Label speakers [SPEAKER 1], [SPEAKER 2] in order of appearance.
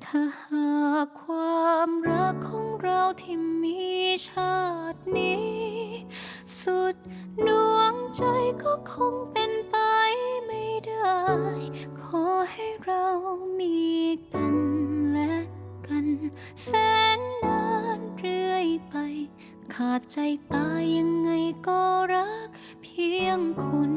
[SPEAKER 1] ถ้าหากความรักของเราที่มีชาตินี้สุดดวงใจก็คงเป็นไปไม่ได้ขอให้เรามีกันและกันแสนนานเรื่อยไปขาดใจตายยังไงก็รักเพียงคุณ